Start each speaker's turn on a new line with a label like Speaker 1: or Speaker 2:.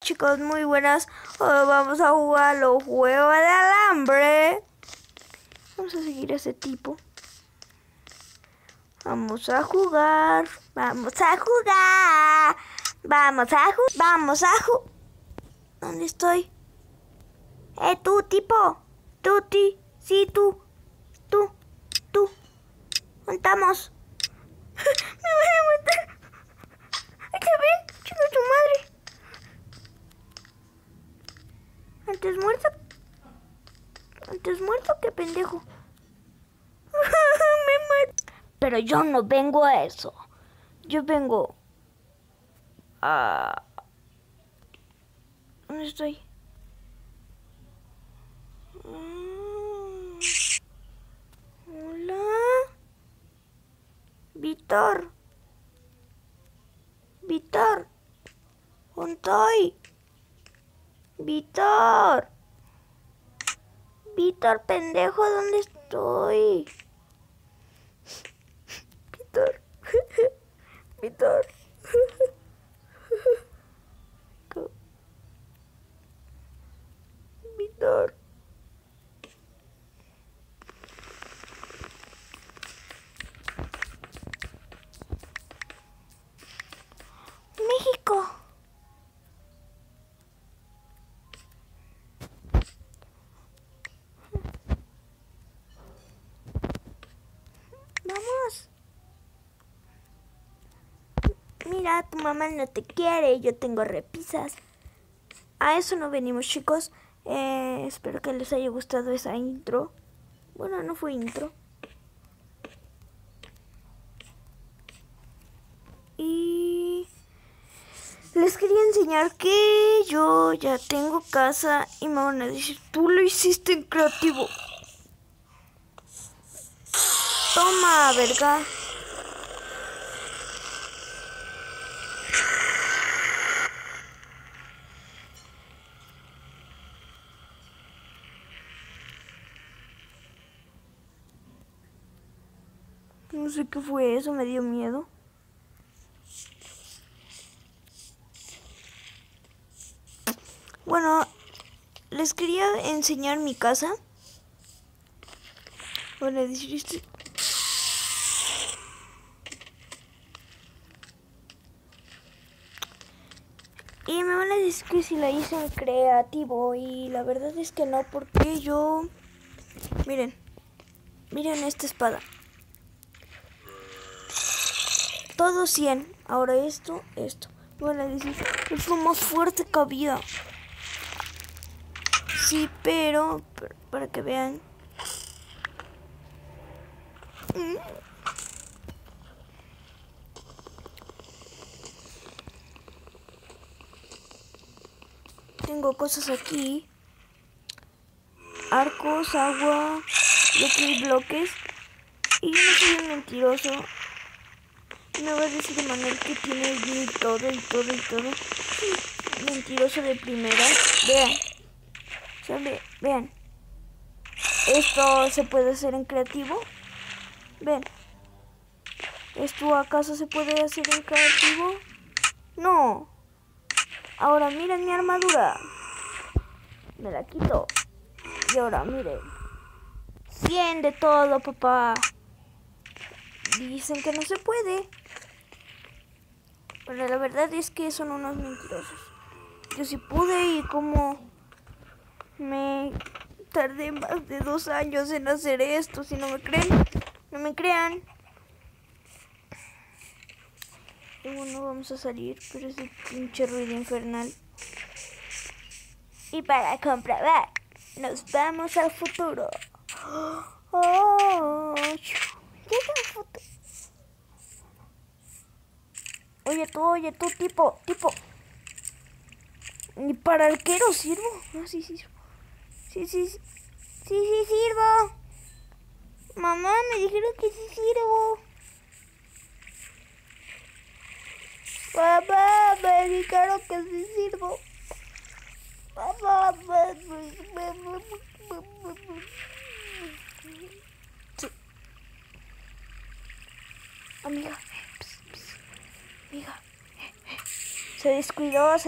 Speaker 1: Chicos, muy buenas. Hoy vamos a jugar los juegos de alambre. Vamos a seguir a ese tipo. Vamos a jugar. Vamos a jugar. Vamos a jugar. ¿Dónde estoy? Tú, tipo. Sí, tú. ¿Dónde estamos? Me voy a matar. ¿Está bien? Chico, tu madre. Antes muerto que pendejo. Me mato. Pero yo no vengo a eso. Yo vengo a... ¿Dónde estoy? Hola. Víctor. ¿Dónde estoy? Víctor, pendejo, ¿dónde estoy? Víctor. México. Vamos. Mira, tu mamá no te quiere, yo tengo repisas. A eso no venimos, chicos. Espero que les haya gustado esa intro. Bueno, no fue intro. Y les quería enseñar que yo ya tengo casa y me van a decir, tú lo hiciste en creativo. Toma, verga. No sé qué fue eso, me dio miedo. Bueno, les quería enseñar mi casa. Van a decir esto. Y me van a decir que si la hice en creativo. Y la verdad es que no, porque yo... Miren esta espada. Todo 100. Ahora esto. Me van a decir, es lo más fuerte que había. Sí, pero para que vean. Tengo cosas aquí. Arcos, agua. Y aquí hay bloques. Y yo no soy un mentiroso. Me va a decir Manuel que tiene todo. Mentiroso de primera. Vean. Esto se puede hacer en creativo. Ven. ¿Esto acaso se puede hacer en creativo? No. Ahora miren mi armadura. Me la quito. Y ahora miren. 100 de todo, papá. Dicen que no se puede. Pero la verdad es que son unos mentirosos. Yo sí pude y como me tardé más de 2 años en hacer esto. Si no me creen, no me crean. Y bueno, vamos a salir, pero ese pinche ruido infernal. Y para comprobar, nos vamos al futuro. Oh, llega el futuro. Oye tú, tipo. ¿Y para arquero sirvo? No, sí sirvo. Sí sirvo. Mamá, me dijeron que sí sirvo. Papá, me dijeron que sí sirvo. Papá, sí. Amiga. Se descuidó.